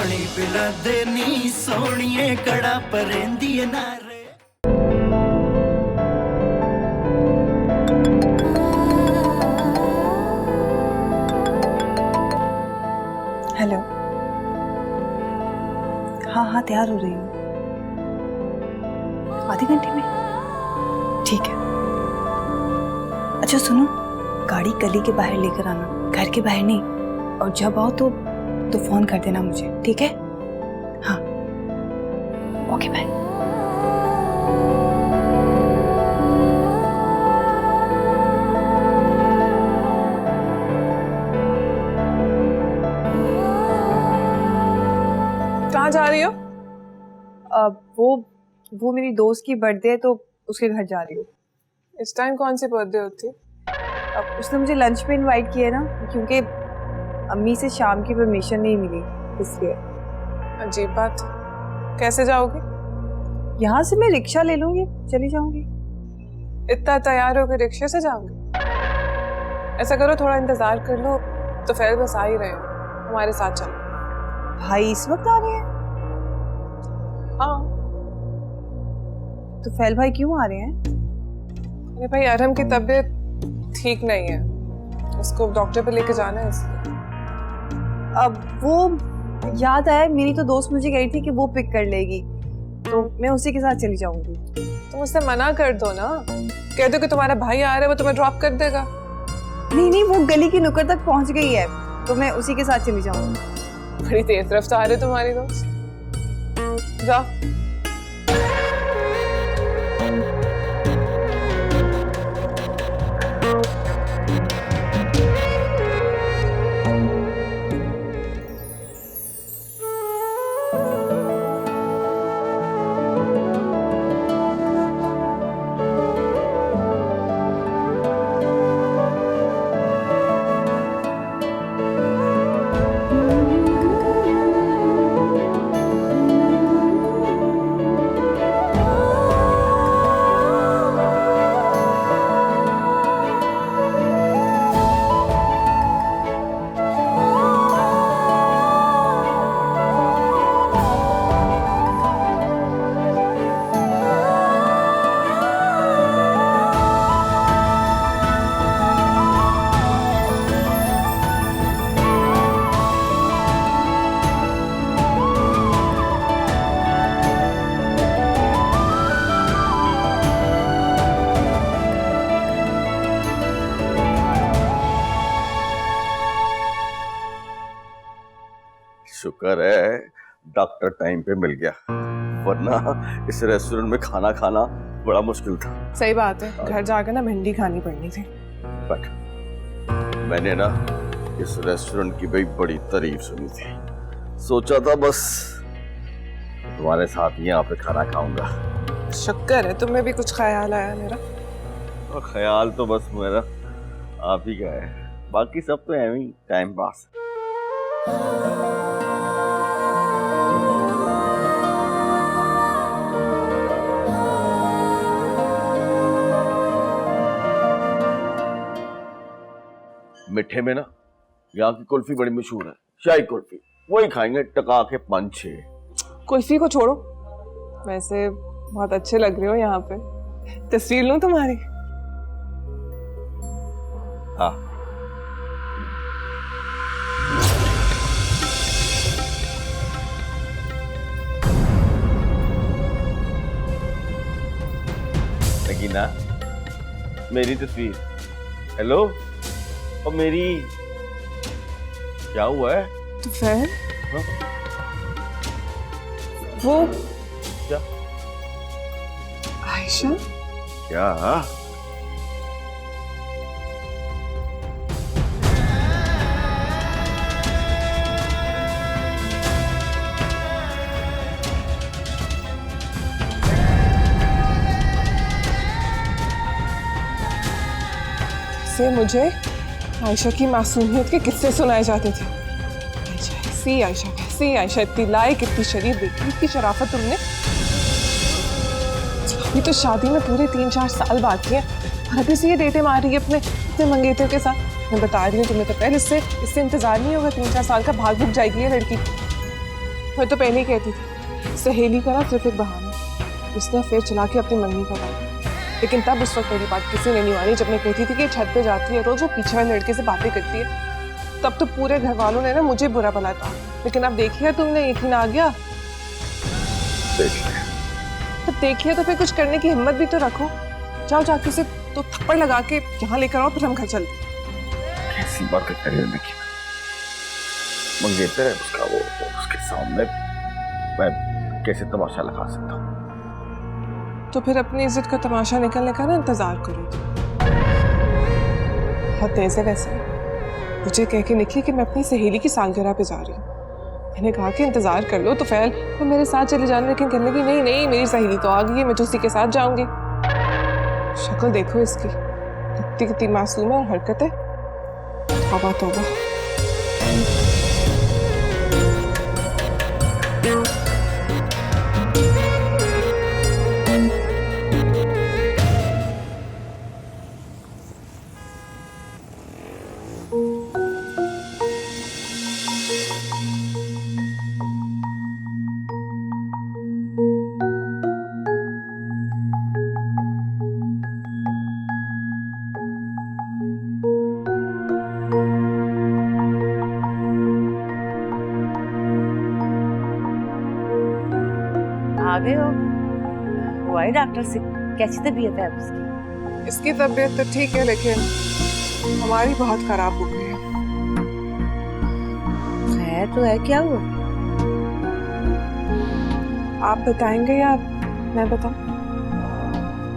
पानी पिला दे नी सोनिए कड़ा परेंदी ना रे। हेलो। हाँ हाँ तैयार हो रही हूँ, आधे घंटे में। ठीक है। अच्छा सुनो, गाड़ी गली के बाहर लेकर आना, घर के बाहर नहीं। और जब आओ तो फोन कर देना मुझे, ठीक है? हाँ ओके बाय। कहाँ जा रही हो? वो मेरी दोस्त की बर्थडे है तो उसके घर जा रही हूँ। इस टाइम कौन सी बर्थडे होती है? अब उसने मुझे लंच पे इनवाइट किया है ना, क्योंकि अम्मी से शाम की परमिशन नहीं मिली, इसलिए। अजीब बात, कैसे जाओगी? यहाँ से मैं रिक्शा ले लूंगी, चली जाऊंगी। इतना तैयार होकर रिक्शे से जाओगे? ऐसा करो, थोड़ा इंतजार कर लो, तो फिर बस आ ही रहे हो, हमारे साथ चलो। भाई इस वक्त आ रहे हैं? हाँ। तो फैल भाई क्यों आ रहे हैं? अरे भाई, अरहम की तबीयत ठीक नहीं है, उसको डॉक्टर पे लेके जाना है इसलिए। अब वो याद आया, मेरी तो दोस्त मुझे कह रही थी कि वो पिक कर लेगी, तो मैं उसी के साथ चली जाऊंगी। तुम उससे मना कर दो ना, कह दो कि तुम्हारा भाई आ रहा है, वो तुम्हें ड्रॉप कर देगा। नहीं, वो गली की नुक्कड़ तक पहुंच गई है, तो मैं उसी के साथ चली जाऊंगी। बड़ी तेज रफ्तार है तुम्हारी दोस्त। जाओ। शुक्र है डॉक्टर टाइम पे मिल गया, वरना इस रेस्टोरेंट में खाना खाना बड़ा मुश्किल था। सही बात है, घर जाकर ना भिंडी खानी पड़नी थी। बट मैंने ना इस रेस्टोरेंट की भाई बड़ी तारीफ सुनी थी, सोचा था बस तुम्हारे साथ ही यहाँ पे खाना खाऊंगा। शुक्र है तुम्हें भी कुछ ख्याल आया मेरा। और ख्याल तो बस मेरा आप ही का है, बाकी सब तो ऐਵੇਂ ही टाइम पास। मिठे में ना यहाँ की कुल्फी बड़ी मशहूर है, शाही कुल्फी, वही खाएंगे टका के 5-6। कुल्फी को छोड़ो, वैसे बहुत अच्छे लग रहे हो यहाँ पे, तस्वीर लूं तुम्हारी? हाँ। नगीना, मेरी तस्वीर। हेलो, और मेरी क्या हुआ है? तो फिर हाँ? वो क्या? आयशा? क्या? से मुझे आयशा की मासूमियत के किस्से सुनाए जाते थे। आयशा ऐसी, आयशा कैसी, आयशा इतनी लायक, इतनी शरीफ, बेटी इतनी शराफत तुमने। अभी तो शादी में पूरे 3-4 साल बाकी है और अभी से ये डेटे मार रही है अपने मंगेतर के साथ। मैं बता रही हूँ तुम्हें, तो पहले इससे इंतजार नहीं होगा, 3-4 साल का भाग भुग जाएगी ये लड़की। मैं तो पहले ही कहती थी सहेली का ना सिर्फ एक बहाना, उसने फिर चला के अपनी मंगनी का डाला। लेकिन तब उस वक्त मेरी बात किसी ने नहीं मानी जब मैं कहती थी कि छत पे जाती है रोज वो पीछे वाले लड़के से बातें करती है। तब तो पूरे घर वालों ने ना मुझे बुरा भला था, लेकिन अब देखिए तुमने यकीन आ गया। तो देखिए तो फिर कुछ करने की हिम्मत भी तो रखो। जाओ जाके उसे तो थप्पड़ लगा के यहाँ लेकर आओ, फिर हम घर चलते। कैसी बात करते हैं देखिए, मंगेतर है उसका वो उसके सामने मैं कैसे तमाशा लगा सकता हूँ? तो फिर अपनी इज्जत का तमाशा निकलने का ना इंतजार करो। बहुत तेज है वैसे, मुझे कह के निकली कि मैं अपनी सहेली की सालगिरह पे जा रही हूँ। मैंने कहा कि इंतजार कर लो तो फैल वो मेरे साथ चले जाने, लेकिन कहने की नहीं नहीं मेरी सहेली तो आ गई है, मैं तो उसी के साथ जाऊंगी। शक्ल देखो इसकी, कितनी कितनी मासूम है और हरकत है। तौबा तौबा। आ गए हो? हुआ है डॉक्टर से? कैसी तबीयत है उसकी? इसकी तबीयत तो ठीक है, लेकिन हमारी बहुत खराब हो गई है। खैर तो है, क्या हुआ? आप बताएंगे या मैं बताऊं?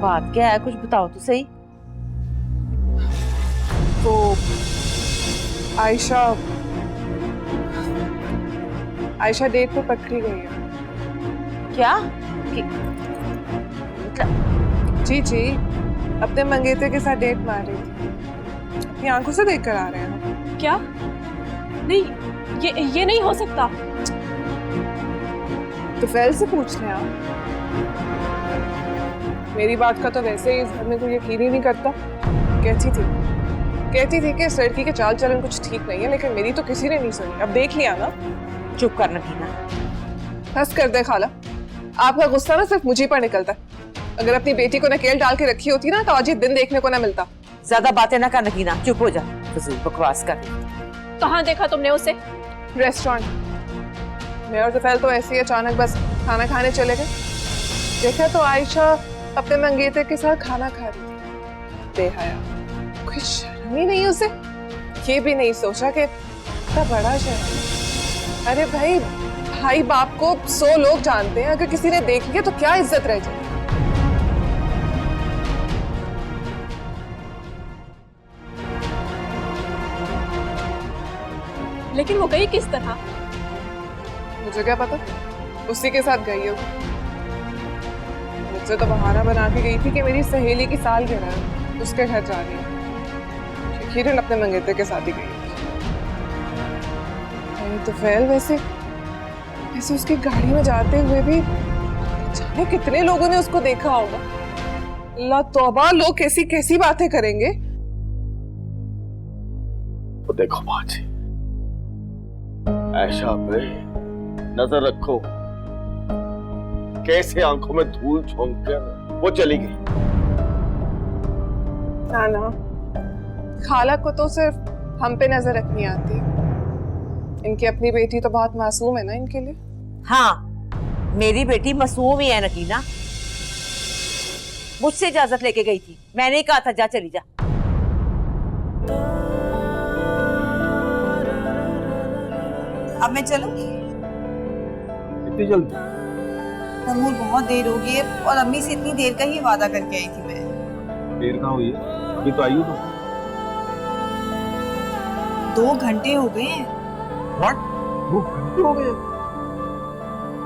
बात क्या है, कुछ बताओ तो सही। तो आयशा डेट पे पकड़ी गई है। क्या? जी जी, अपने मंगेतर के साथ डेट मार रही थी। अपनी आंखों से देख कर आ रहे हैं। क्या? नहीं, ये नहीं हो सकता। तो फैल से पूछ लें आप। मेरी बात का तो वैसे ही इस घर में कोई यकीन ही नहीं करता। कहती थी कि इस लड़की के चाल चलन कुछ ठीक नहीं है, लेकिन मेरी तो किसी ने नहीं सुनी। अब देख लिया ना। चुप करना कीना। बस कर दे खाला, आपका गुस्सा ना सिर्फ मुझे पर निकलता है। अगर अपनी बेटी को नकेल डाल के रखी होती ना तो आज ये दिन देखने को ना मिलता। ज्यादा बातें ना करना कीना, चुप हो जा। फजूल बकवास कर। कहाँ देखा तुमने उसे? रेस्टोरेंट में। और दोपहर तो ऐसे ही अचानक बस खाना खाने चले गए। देखा तो आयशा अपने मंगेतर के साथ खाना खा रही थी। बेहया, कोई शर्म ही नहीं उसे। ये भी नहीं सोचा कि इतना बड़ा शहर। अरे भाई बाप को 100 लोग जानते हैं, अगर किसी ने देख लिया तो क्या इज्जत रह जाए। लेकिन वो गई किस तरह? मुझे क्या पता, उसी के साथ गई हो। मुझसे तो बहाना बना के गई थी कि मेरी सहेली की सालगिरह है, उसके घर जा रही है। खीरन अपने मंगेतर के साथ ही गई। तो फैल वैसे उसकी गाड़ी में जाते हुए भी जाने कितने लोगों ने उसको देखा होगा। अल्लाह तौबा, लोग कैसी कैसी बातें करेंगे। तो देखो बाजी, आयशा पे नजर रखो, कैसे आंखों में धूल झोंक कर वो चली गई। ना खाला को तो सिर्फ हम पे नजर रखनी आती है। इनकी अपनी बेटी तो बहुत मासूम है ना इनके लिए। हाँ, मेरी बेटी मासूम ही है नकीना। मुझसे इजाजत लेके गई थी, मैंने ही कहा था जा चली जा। अब मैं चलूं? इतनी जल्दी? अमूल बहुत देर हो गई है और अम्मी से इतनी देर का ही वादा करके आई थी मैं। देर कहाँ हुई है? अभी तो आई हो। 2 घंटे हो गए हैं। What? 2 घंटे हो गए?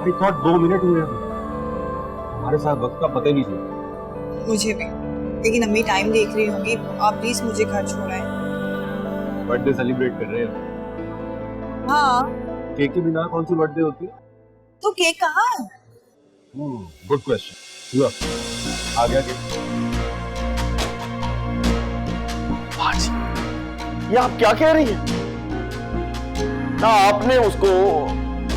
I thought 2 मिनट हुए अभी। हमारे साथ वक्त का पता ही नहीं चला। मुझे भी, लेकिन अम्मी टाइम देख रही होंगी। आप प्लीज मुझे घर छोड़ाएं। बर्थडे सेलिब्रेट कर रहे हैं। हाँ। केक के बिना कौन सी बर्थडे होती है? तो केक कहाँ है? Good question. आ गया केक। बाजी, ये आप क्या कह रही हैं? ना आपने उसको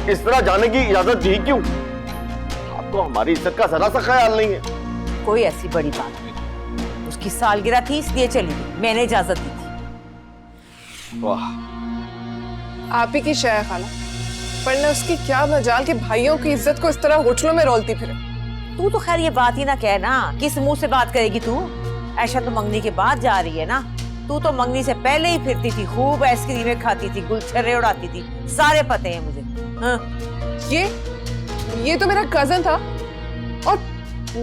इस तरह जाने की इजाजत दी क्यों? आपको हमारी इज्जत का जरा सा ख्याल नहीं है। कोई ऐसी बड़ी बात नहीं, उसकी सालगिरह थी इसलिए चली गई, मैंने इजाजत दी थी। वाह, आप ही की शय है खाला, वरना उसकी क्या मजाल कि भाइयों की इज्जत को इस तरह होटलों में रोलती फिरे। तू तो खैर ये बात ही ना कह ना, किस मुंह से बात करेगी तू? ऐशा तो मंगनी के बाद जा रही है ना, तू तो मंगनी से पहले ही फिरती थी, खूब आइसक्रीमें खाती थी, गुलछर्रे उड़ाती थी, सारे पते हैं मुझे। हाँ। ये तो मेरा कजन था और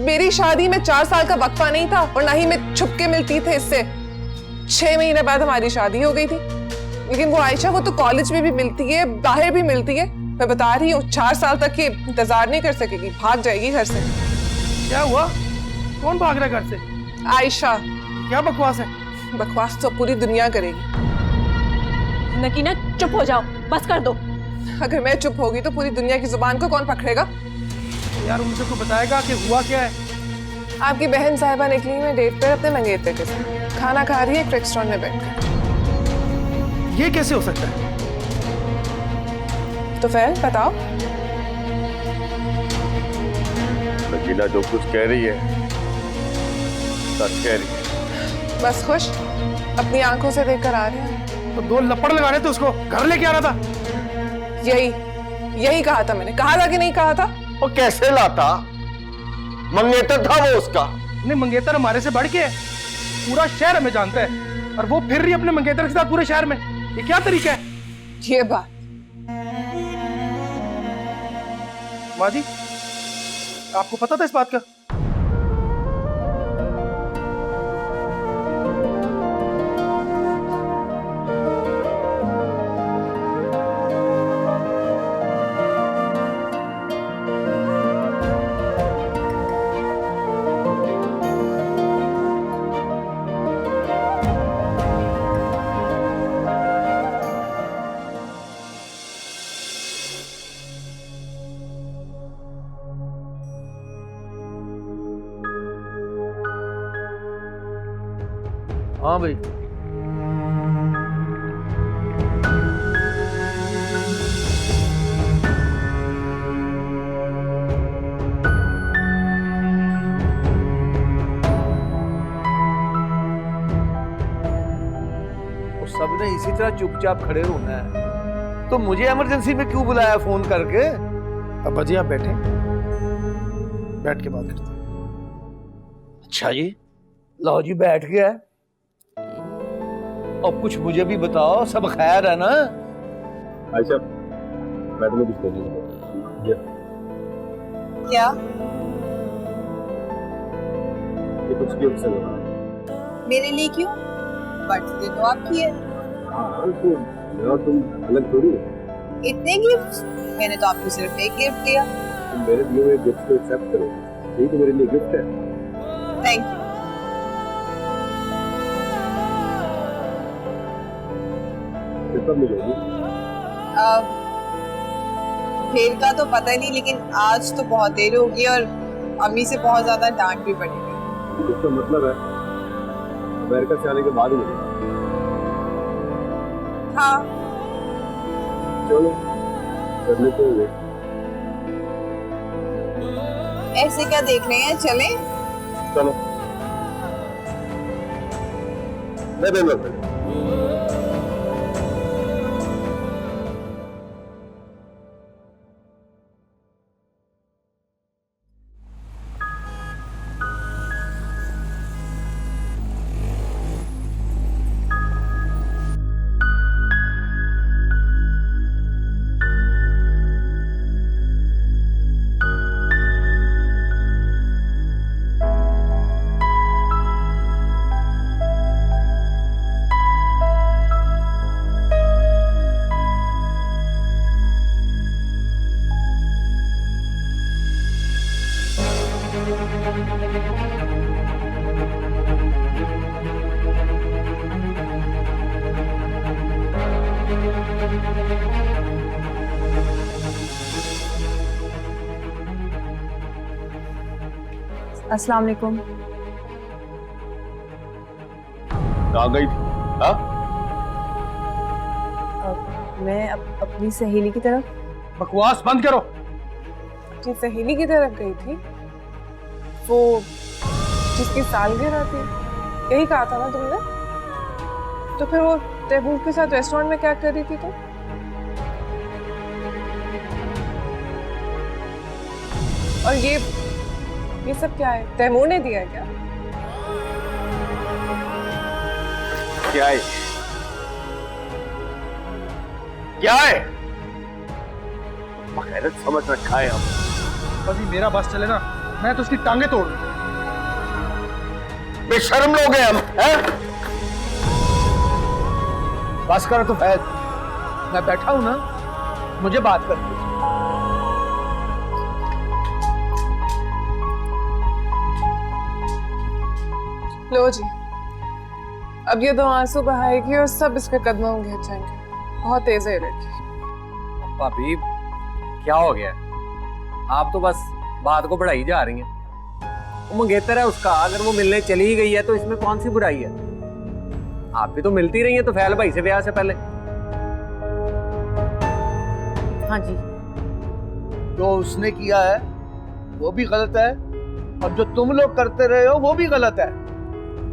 मेरी शादी में 4 साल का वक्फा नहीं था और ना ही मैं छुप के मिलती थी इससे। 6 महीने बाद हमारी शादी हो गई थी। लेकिन वो आयशा, वो तो कॉलेज में भी मिलती है, बाहर भी मिलती है। मैं बता रही हूँ 4 साल तक ये इंतजार नहीं कर सकेगी, भाग जाएगी घर से। क्या हुआ? कौन भाग रहा है घर से? आयशा। क्या बकवास है? बकवास तो पूरी दुनिया करेगी। नकीना चुप हो जाओ, बस कर दो। अगर मैं चुप होगी तो पूरी दुनिया की जुबान को कौन पकड़ेगा? यार उनसे को बताएगा कि हुआ क्या है? आपकी बहन साहिबा निकली है डेट पर अपने मंगेतर के साथ, खाना खा रही है एक रेस्टोरेंट में बैठकर। ये कैसे हो सकता है? तो फिर बताओ। नगीना जो कुछ कह रही है सच कह रही है। बस खुश, अपनी आंखों से देखकर आ रहे हैं। तो 2 लपड़ लगाने थे, उसको घर लेके आना था। यही कहा था मैंने, कहा था कि नहीं कहा था? वो कैसे लाता? मंगेतर था वो उसका। नहीं, मंगेतर हमारे से बढ़ के है, पूरा शहर हमें जानता है, और वो फिर रही अपने मंगेतर के साथ पूरे शहर में। ये क्या तरीका है? ये बात माँ जी, आपको पता था इस बात का? हाँ भाई। सबने इसी तरह चुपचाप खड़े होना है, तो मुझे इमरजेंसी में क्यों बुलाया फोन करके? अब जी आप बैठे, बैठ के बात करते हैं। अच्छा जी, लो जी बैठ गया। अब कुछ मुझे भी बताओ, सब खैर है ना? आयशा, मैं तुम्हें कुछ बोलूंगा। क्या? ये कुछ गिफ्ट है मेरे लिए क्यों? बर्थडे तो आपकी है। हाँ, तो मैं और तुम अलग थोड़ी हो। इतने गिफ्ट? मैंने तो आपको सिर्फ एक गिफ्ट दिया। तुम मेरे दिए हुए गिफ्ट को एक्सेप्ट करो, यही तो मेरे लिए गिफ्ट है। Thank you. कब मिलोगी? फिर का तो पता नहीं, लेकिन आज तो बहुत देर होगी और अम्मी से बहुत ज्यादा डांट भी पड़ेगी। इसका मतलब है अमेरिका से आने के बाद ही मिलेगा। हाँ चलो कर लेते हैं। ऐसे क्या देख रहे हैं, चलें? चलो मैं अस्सलाम वालेकुम। कहाँ गई थी? हाँ? मैं अपनी सहेली की तरफ। बकवास बंद करो। अपनी सहेली की तरफ गई थी, वो जिसकी सालगिरह थी, यही कहा था ना तुमने? तो फिर वो तैमूर के साथ रेस्टोरेंट में क्या कर रही थी तुम? और ये सब क्या है? तैमूर ने दिया है क्या? क्या है? क्या है? बगैरत समझ रखा है हम। बस मेरा बस चले ना, मैं तो उसकी टांगे तोड़ दूं। बेशर्म लोग हैं हम, हैं? बस करो तो फैज, मैं बैठा हूं ना, मुझे बात करनी है। लो जी, अब ये 2 आंसू बहाएगी और सब इसके कदमों में गिर जाएंगे। बहुत तेज है ये लड़की। भाभी क्या हो गया? आप तो बस बात को बढ़ाई जा रही हैं। वो मंगेतर है उसका, अगर वो मिलने चली ही गई है तो इसमें कौन सी बुराई है? आप भी तो मिलती रही हैं तो फैल भाई से ब्याह से पहले। हाँ जी, जो उसने किया है वो भी गलत है, और जो तुम लोग करते रहे हो वो भी गलत है।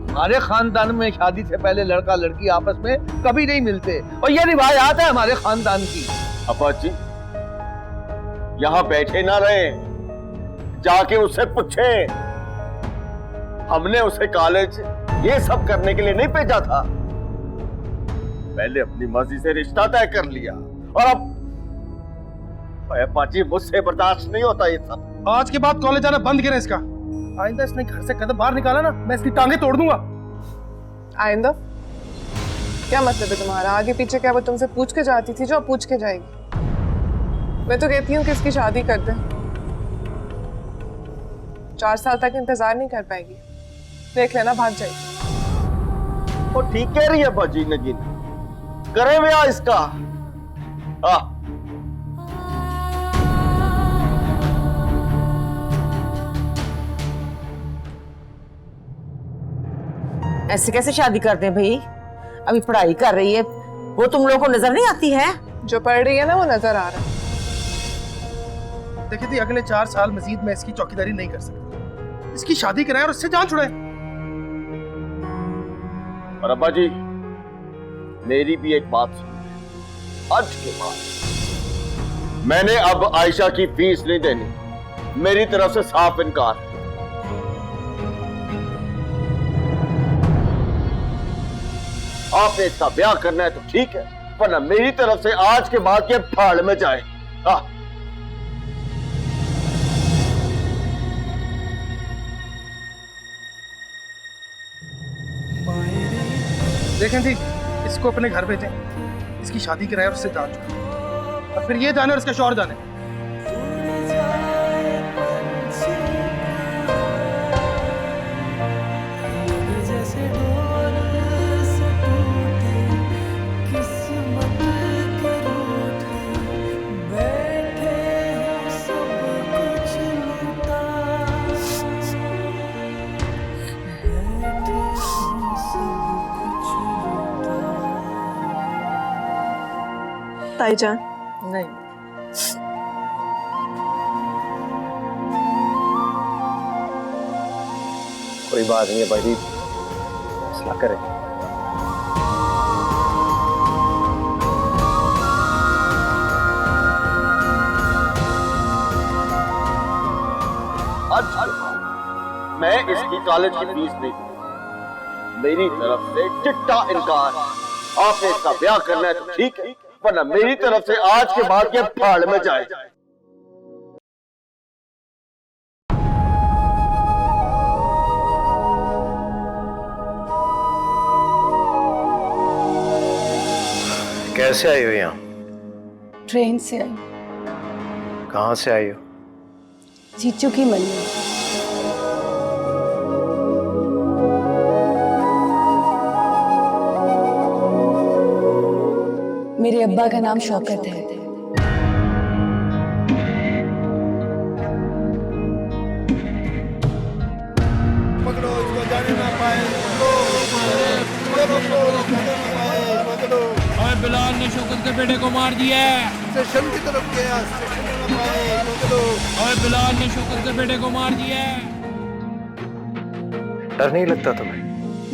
हमारे खानदान में शादी से पहले लड़का लड़की आपस में कभी नहीं मिलते, और ये रिवायात है हमारे खानदान की। अपा जी यहाँ बैठे ना रहे, जाके उससे पूछे। हमने उसे कॉलेज ये सब करने के लिए नहीं भेजा था, पहले अपनी मर्जी से रिश्ता तय कर लिया, और अब अपा जी मुझसे बर्दाश्त नहीं होता ये सब। आज के बाद कॉलेज आना बंद करें इसका। आइंदा इसने घर से कदम बाहर निकाला ना, मैं इसकी टांगे तोड़ दूंगा। आइंदा? क्या मतलब है तुम्हारा? आगे पीछे क्या वो तुमसे पूछ के जाती थी जो अब पूछ के जाएगी? मैं तो कहती हूँ कि इसकी शादी कर दे। 4 साल तक इंतजार नहीं कर पाएगी, देख लेना भाग जाएगी। वो ठीक कह रही है बाजी नगीन, करें ब्याह इसका। हाँ ऐसे कैसे शादी करते हैं भाई? अभी पढ़ाई कर रही है, वो तुम लोगों को नजर नहीं आती है? जो पढ़ रही है ना वो नजर आ रहा है। देखिए थी, अगले 4 साल मजीद मैं इसकी चौकीदारी नहीं कर सकता। इसकी शादी कराएं और उससे जान छुड़ाएं। और अब्बा जी मेरी भी एक बात सुनिए, आज के बाद मैंने अब आयशा की फीस नहीं देनी, मेरी तरफ से साफ इनकार। आपने इसका ब्याह करना है तो ठीक है, वरना मेरी तरफ से आज के बाद ये फाड़ में जाए। हाँ देखें थी, इसको अपने घर भेजें, इसकी शादी कराएं और उससे जान छुड़ाएं, और फिर ये जाने और इसका शौहर जाने। ताईजान नहीं, कोई बात नहीं है भाई, फैसला करें। आज मैं इसकी कॉलेज की फीस नहीं दूंगा, मेरी तरफ से चिट्टा इनकार। आपने इसका ब्याह करना है तो ठीक है, वरना मेरी तरफ से आज के बाद ये फाड़ में जाए। कैसे आई हो यहाँ? ट्रेन से आई। कहाँ से आई हो? जीजू की मन्नत। मेरे अब्बा का नाम शौकत है। पकड़ो इसको, जाने ना पाए। पकड़ो, हमें बिलाल ने ने शौकत के बेटे को मार दिया है। स्टेशन की तरफ गया, स्टेशन में आए, चलो। और बिलाल ने शौकत के बेटे को मार दिया है। डर नहीं लगता तुम्हें?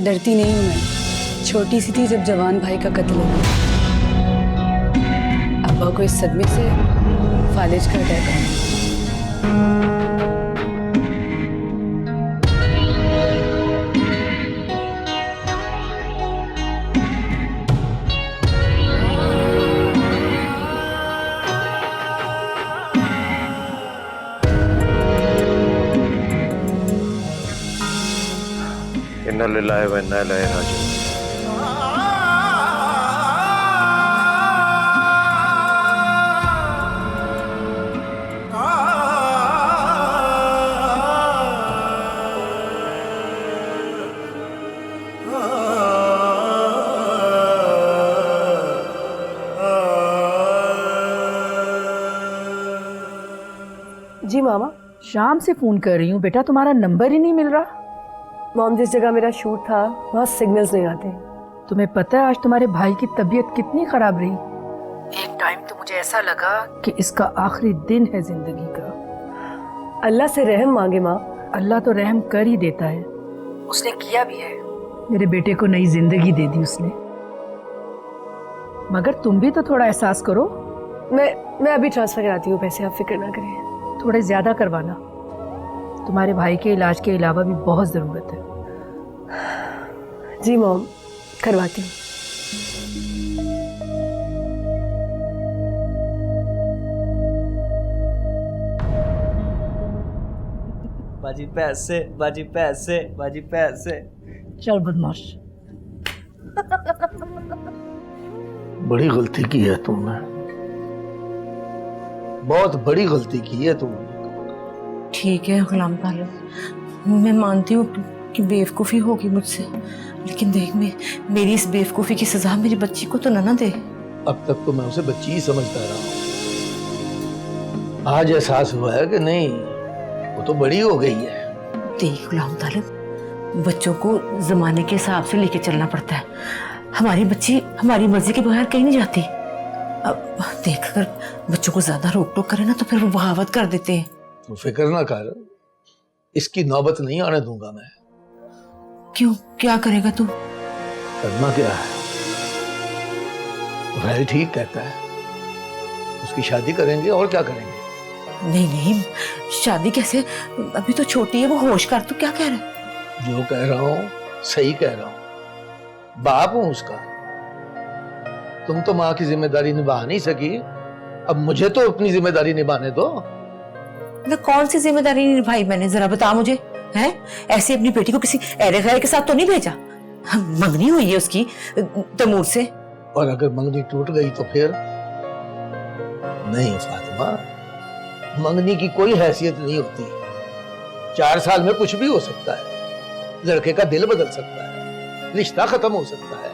डरती नहीं हूँ मैं, छोटी सी थी जब जवान भाई का कत्ल हुआ। अब्बा को इस सदमे से फालिज का अटैक आया। इन्ना लिल्लाहि व इन्ना इलैहि राजिऊन। जी मामा। शाम से फोन कर रही हूँ बेटा, तुम्हारा नंबर ही नहीं मिल रहा। मॉम, जिस जगह मेरा शूट था वहाँ सिग्नल्स नहीं आते। तुम्हें पता है आज तुम्हारे भाई की तबीयत कितनी खराब रही। एक टाइम तो मुझे ऐसा लगा कि इसका आखिरी दिन है जिंदगी का। अल्लाह से रहम मांगे माँ। अल्लाह तो रहम कर ही देता है, उसने किया भी है। मेरे बेटे को नई जिंदगी दे दी उसने, मगर तुम भी तो थोड़ा एहसास करो। मैं अभी ट्रांसफर कराती हूँ पैसे, आप फिक्र ना करें। थोड़े ज्यादा करवाना, तुम्हारे भाई के इलाज के अलावा भी बहुत जरूरत है। जी मॉम, करवाती हूँ। बाजी पैसे, बाजी पैसे, बाजी पैसे। चल बदमाश। बड़ी गलती की है तुमने, बहुत बड़ी गलती की है तुमने। ठीक है गुलाम तालिब, मैं मानती हूँ कि बेवकूफ़ी होगी मुझसे, लेकिन देख मेरी इस बेवकूफ़ी की सजा मेरी बच्ची को तो ना दे। अब तक तो मैं उसे बच्ची ही समझता रहा हूँ, आज एहसास हुआ है कि नहीं, वो तो बड़ी हो गई है। देख गुलाम तालिब, बच्चों को जमाने के हिसाब से लेके चलना पड़ता है। हमारी बच्ची हमारी मर्जी के बगैर कहीं नहीं जाती। अब देख, अगर बच्चों को ज्यादा रोक टोक करे ना तो फिर वो बगावत कर देते हैं। तो फिक्र ना कर, इसकी नौबत नहीं आने दूंगा मैं। क्यों, क्या करेगा तू? करना क्या है, वह ठीक कहता है, उसकी शादी करेंगे और क्या करेंगे। नहीं नहीं, शादी कैसे, अभी तो छोटी है वो, होश कर। तू क्या कह रहा है? जो कह रहा हूँ सही कह रहा हूँ, बाप हूं उसका। तुम तो माँ की जिम्मेदारी निभा नहीं सकी, अब मुझे तो अपनी जिम्मेदारी निभाने दो। ना कौन सी जिम्मेदारी निभाई मैंने, जरा बता मुझे। हैं, ऐसे अपनी बेटी को किसी ऐरे गैर के साथ तो नहीं भेजा? मंगनी हुई है उसकी तैमूर से। और अगर मंगनी टूट गई तो फिर? नहीं फातिमा, मंगनी की कोई हैसियत नहीं होती। 4 साल में कुछ भी हो सकता है, लड़के का दिल बदल सकता है, रिश्ता खत्म हो सकता है।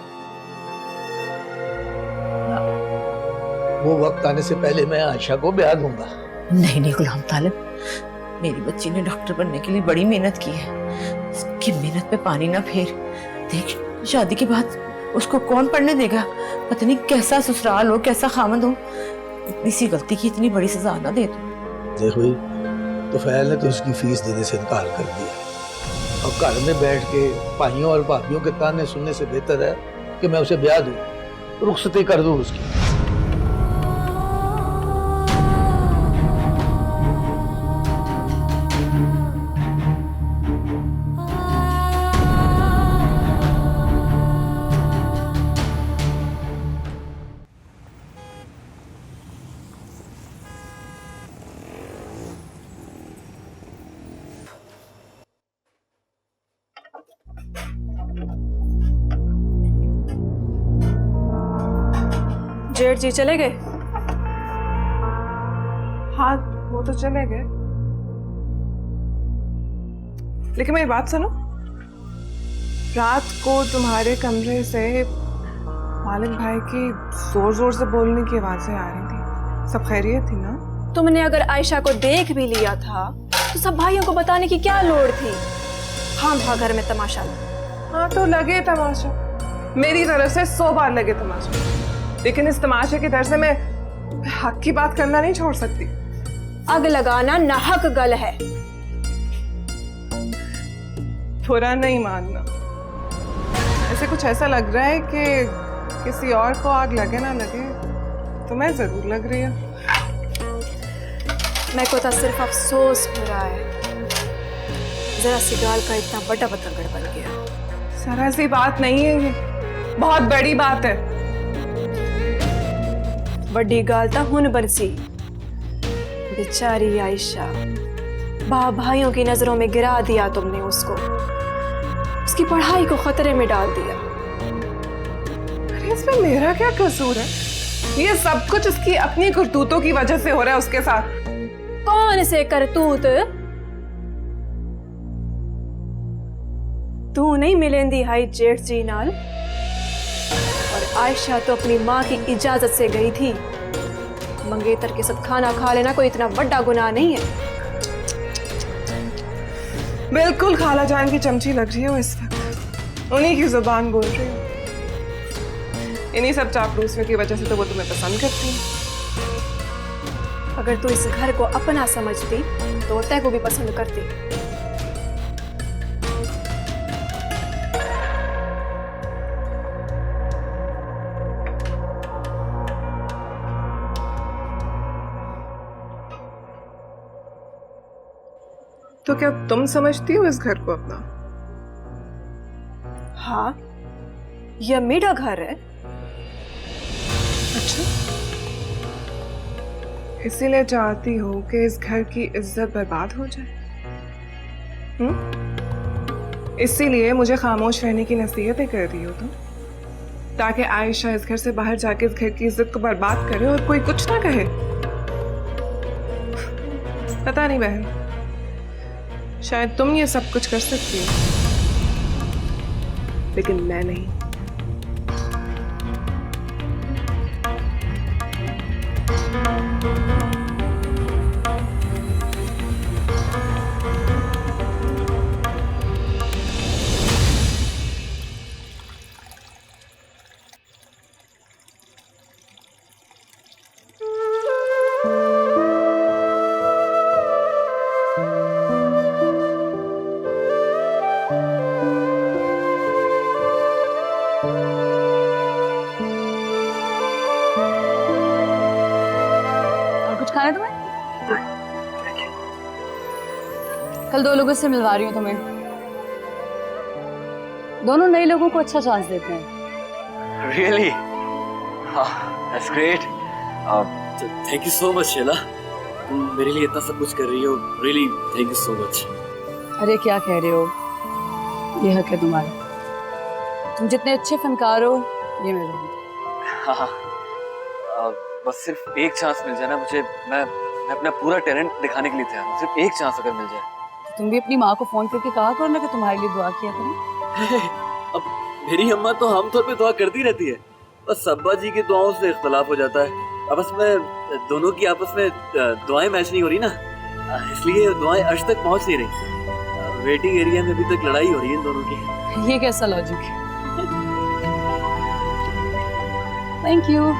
वो वक्त आने से पहले मैं आयशा को ब्याह दूंगा। नहीं नहीं गुलाम तालिब, मेरी बच्ची ने डॉक्टर बनने के लिए बड़ी मेहनत की है, उसकी मेहनत पे पानी ना फेर। देख, शादी के बाद उसको कौन पढ़ने देगा? पता नहीं कैसा ससुराल हो, कैसा खामद हो। इसी गलती की इतनी बड़ी सजा ना दे तू। देखो, तो फैल ने तो उसकी फीस देने से इनकार कर दिया। अब घर में बैठ के भाइयों और भाभियों के ताने सुनने से बेहतर है कि मैं उसे ब्याह दूं, रुखसती कर दूं उसकी। जेठ जी चले गए? हाँ, वो तो चले गए, लेकिन मेरी बात सुनो। रात को तुम्हारे कमरे से मालिक भाई की जोर जोर से बोलने की आवाजें आ रही थी। सब खैरियत थी ना? तुमने अगर आयशा को देख भी लिया था तो सब भाइयों को बताने की क्या लोड़ थी? हाँ, घर में तमाशा। हाँ तो लगे तमाशा, मेरी तरफ से 100 बार लगे तमाशा, लेकिन इस तमाशे के डर से मैं हक की बात करना नहीं छोड़ सकती। आग लगाना नाहक गल है। बुरा नहीं मानना, ऐसे कुछ ऐसा लग रहा है कि किसी और को आग लगे ना लगे तो मैं जरूर लग रही हूँ। मैं को तो सिर्फ अफसोस हो रहा है, जरा सी गाल का इतना बड़ा पतंगड़ बन गया। जरा सी बात नहीं है ये, बहुत बड़ी बात है। बड़ी गाल था हुन बरसी। बेचारी आयशा, भाइयों की नजरों में गिरा दिया तुमने उसको, उसकी पढ़ाई को खतरे में डाल दिया। अरे इसमें मेरा क्या कसूर है? ये सब कुछ उसकी अपनी करतूतों की वजह से हो रहा है उसके साथ। कौन से करतूत? तू नहीं मिलेंदी हाई जेठ जी नाल, और आयशा तो अपनी माँ की इजाजत से गई थी। मंगेतर के साथ खाना खा लेना कोई इतना बड़ा गुनाह नहीं है। बिल्कुल खाला जान की चमची लग रही है वो इस वक्त, उन्हीं की जुबान बोल रही है। इन्हीं सब चापलूसियों की वजह से तो वो तुम्हें पसंद करती है। अगर तू इस घर को अपना समझती तो तय को भी पसंद करती। तो क्या तुम समझती हो इस घर को अपना? हाँ, यह मेरा घर है। अच्छा, इसीलिए चाहती हो कि इस घर की इज्जत बर्बाद हो जाए? इसीलिए मुझे खामोश रहने की नसीहतें कर रही हो तुम, ताकि आयशा इस घर से बाहर जाके इस घर की इज्जत को बर्बाद करे और कोई कुछ ना कहे। पता नहीं बहन, शायद तुम ये सब कुछ कर सकती हो, लेकिन मैं नहीं। खाना तुम्हें? कल 2 लोगों से मिलवा रही हूँ तुम्हें, दोनों नए लोगों को अच्छा चांस देते हैं। Really? That's great. Thank you so much, Sheila. तुम मेरे लिए इतना सब कुछ कर रही हो। Really, thank you so much. अरे क्या कह रहे हो, ये हक है तुम्हारा। तुम जितने अच्छे फनकार हो, ये मैं जानती। हाँ, बस सिर्फ एक चांस मिल जाए ना मुझे, मैं अपना पूरा टैलेंट दिखाने के लिए तैयार हूँ। सिर्फ एक चांस अगर मिल जाए। तो तुम भी अपनी माँ को फोन करके कहा करो ना कि तुम्हारे लिए दुआ किया करो। अब मेरी अम्मा तो आमतौर पे दुआ करती रहती है, बस अब्बा जी की दुआओं से इख्तलाफ हो जाता है। आपस में दोनों की आपस में दुआएं मैच नहीं हो रही ना, इसलिए दुआएं अर्श तक पहुंच नहीं रही। वेटिंग एरिया में अभी तक लड़ाई हो रही है इन दोनों की। ये कैसा लॉजिक है? Thank you.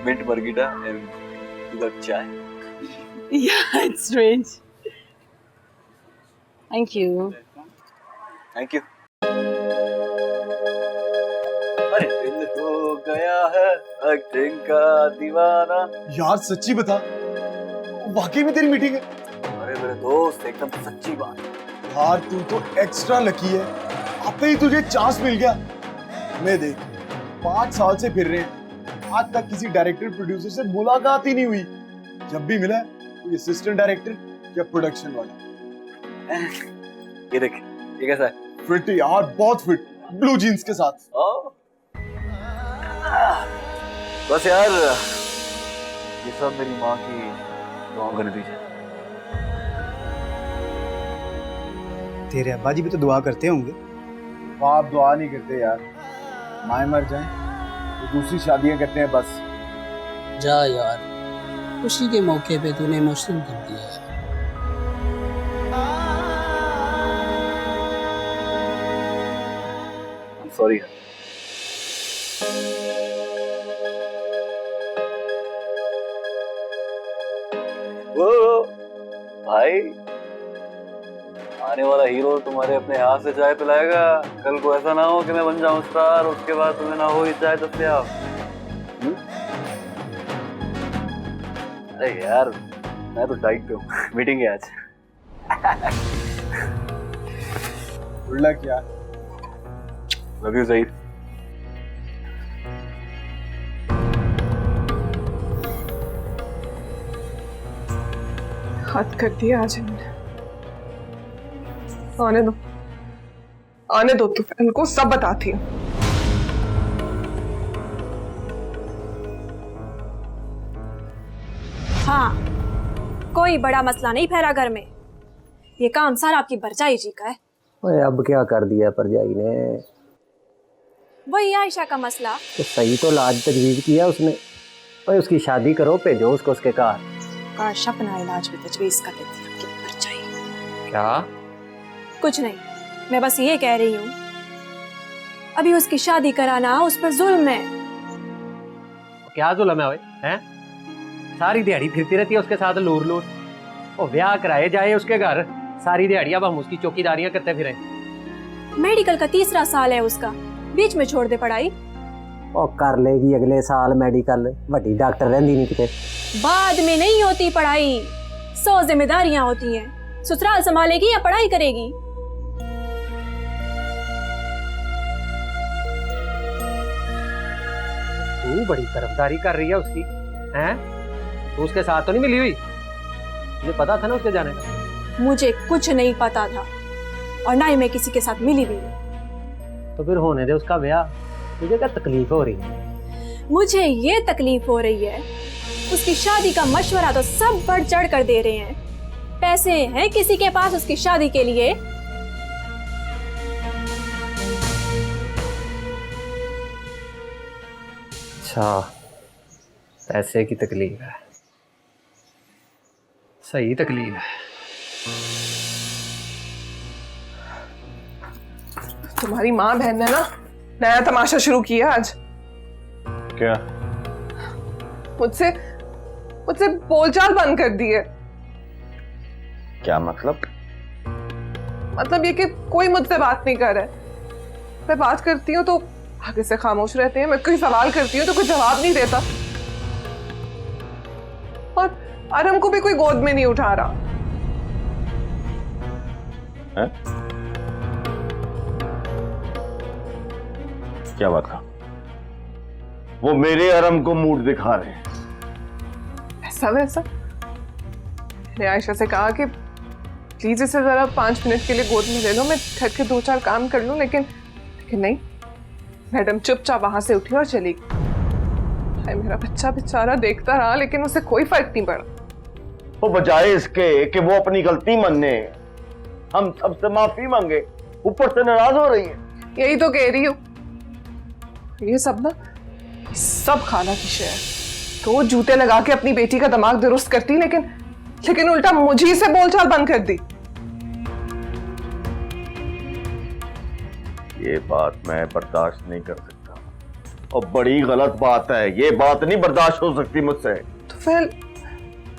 Mint margarita and you got chai. Yeah, it's strange. Thank you. Thank you. अरे दिल हो गया है एक्टिंग का दीवाना। यार सच्ची बता, वाकई में तेरी मीटिंग है? अरे मेरे दोस्त एकदम सच्ची बात। यार तू तो एक्स्ट्रा लकी है, आते ही तुझे चांस मिल गया। मैं देख 5 साल से फिर रहे हैं, आज तक किसी डायरेक्टर प्रोड्यूसर से मुलाकात ही नहीं हुई। जब भी मिला कोई असिस्टेंट डायरेक्टर या प्रोडक्शन वाला। ये देख, ये कैसा है? फिट यार, बहुत फिट, ब्लू जीन्स के साथ। बस यार, ये सब मेरी माँ की दुआओं का नतीजा है। तेरे अब्बा जी भी तो दुआ करते होंगे। बाप दुआ नहीं करते यार, माए मर जाएं तो दूसरी शादियां करते हैं बस। जा यार, खुशी के मौके पे तूने इमोशनल कर दिया है। I'm sorry. भाई आने वाला हीरो तुम्हारे अपने हाथ से चाय पिलाएगा। कल को ऐसा ना हो कि मैं बन जाऊं स्टार, उसके बाद तुम्हें ना हो ही चाय दस्तयाब। अरे यार मैं तो डाइट पे हूँ, मीटिंग है आज। उल्ला क्या? Love you Saeed. हद कर दिया आज इन्होंने। आने दो तो इनको सब बताती हूँ। हाँ, कोई बड़ा मसला नहीं फैला घर में। ये काम सारा आपकी भरजाई जी का है। ओए अब क्या कर दिया परजाई ने? वही आयशा का मसला। तो सही तो इलाज तजवीज़ किया उसने। ओए उसकी शादी करो, भेजो उसको उसके घर। काश अपना इलाज भी तजवीज़ कर देती आपकी भरजाई। क्या? कुछ नहीं, मैं बस ये कह रही हूँ अभी उसकी शादी कराना उस पर जुल्म है। क्या जुल्म है? ओए हैं? सारी दिहाड़ी फिरती रहती है उसके साथ लूर लूर। वो ब्याह कराए जाए उसके घर, सारी दिहाड़ी अब हम उसकी चौकीदारियां करते फिरें। मेडिकल का 3रा साल है उसका, बीच में छोड़ दे पढ़ाई। ओ कर लेगी अगले साल मेडिकल, बड़ी डॉक्टर रहंदी नहीं किते। बाद में नहीं होती पढ़ाई, 100 जिम्मेदारियां होती हैं। ससुराल संभालेगी या पढ़ाई करेगी? तू बड़ी तरफदारी कर रही है उसकी, हैं? तू उसके साथ तो नहीं मिली हुई? मुझे पता था ना उसके जाने का। मुझे कुछ नहीं पता था और ना ही मैं किसी के साथ मिली भी। तो फिर होने दे उसका ब्याह। तुझे क्या तकलीफ हो रही है? मुझे ये तकलीफ हो रही है, उसकी शादी का मशवरा तो सब बढ़ चढ़ कर दे रहे हैं। पैसे हैं किसी के पास उसकी शादी के लिए? अच्छा, पैसे की तकलीफ है। सही तकलीफ है। तुम्हारी माँ बहन ने ना नया तमाशा शुरू किया आज। क्या? मुझसे बोलचाल बंद कर दी है। क्या मतलब? मतलब ये कि कोई मुझसे बात नहीं कर रहा है। मैं बात करती हूँ तो आगे से खामोश रहते हैं। मैं कोई सवाल करती हूँ तो कोई जवाब नहीं देता। और अरम को भी कोई गोद में नहीं उठा रहा है? क्या बात है? वो मेरे अरम को मूड दिखा रहे हैं। ऐसा वैसा? मैंने आयशा से कहा कि प्लीज इसे जरा 5 मिनट के लिए गोद में ले लो, मैं घर के 2-4 काम कर लूं, लेकिन नहीं। मैडम चुपचाप वहां से उठी और चली गई। मेरा बच्चा बेचारा देखता रहा, लेकिन उसे कोई फर्क नहीं पड़ा। वो बजाय इसके कि वो अपनी गलती माने, हम सबसे माफी मांगे, ऊपर से नाराज हो रही है। यही तो कह रही हूँ। ये सब ना सब खाना की शेयर। तो जूते लगा के अपनी बेटी का दिमाग दुरुस्त करती, लेकिन उल्टा मुझे से बोलचाल बंद कर दी। ये बात मैं बर्दाश्त नहीं कर सकता और बड़ी गलत बात है। ये बात नहीं बर्दाश्त हो सकती मुझसे। तो फिर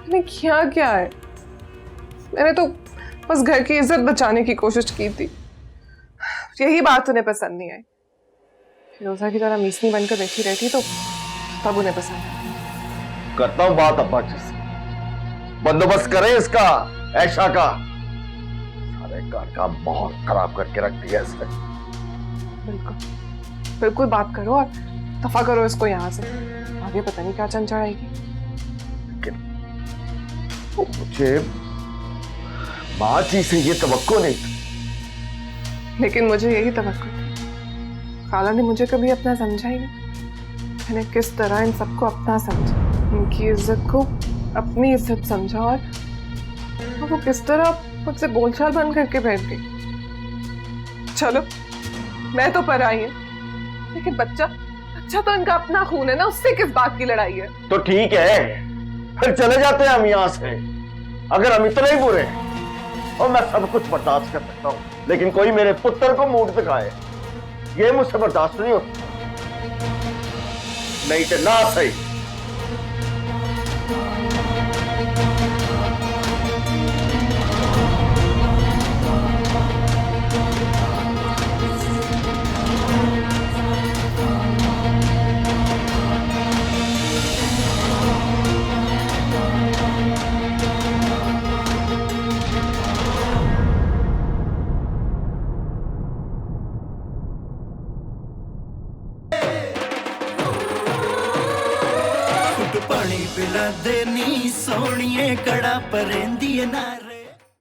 मैंने किया क्या है? मैंने तो बस घर की इज्जत बचाने की कोशिश की थी। यही बात उन्हें पसंद नहीं आई। फिरोजा की तरह मीसनी बनकर बैठी रहती तो तब उन्हें पसंद आई। करता हूँ बात अब्बा जी से, बंदोबस्त करें इसका, ऐशा का। सारे घर का माहौल खराब करके रख दिया इसने। बिल्कुल बात करो और दफा करो इसको यहाँ से। आगे पता नहीं क्या चंचल आएगी। लेकिन मुझे माँ जी से ये तवक्को नहीं था। लेकिन मुझे यही तवक्को थी। खाला ने मुझे कभी अपना समझा ही नहीं। मैंने किस तरह इन सबको अपना समझा, उनकी इज्जत को अपनी इज्जत समझा, और वो किस तरह मुझसे बोलचाल बंद करके बैठ गई। चलो मैं तो पराई है, लेकिन बच्चा तो इनका अपना खून है ना, उससे किस बात की लड़ाई है? तो ठीक है, फिर चले जाते हैं हम यहाँ से। अगर हम इतने ही बुरे हैं, और मैं सब कुछ बर्दाश्त कर सकता हूँ, लेकिन कोई मेरे पुत्र को मूड दिखाए, ये मुझसे बर्दाश्त नहीं होता। नहीं तो ना सही। पानी पिला दे नी सोनिए कड़ा परेंदी नार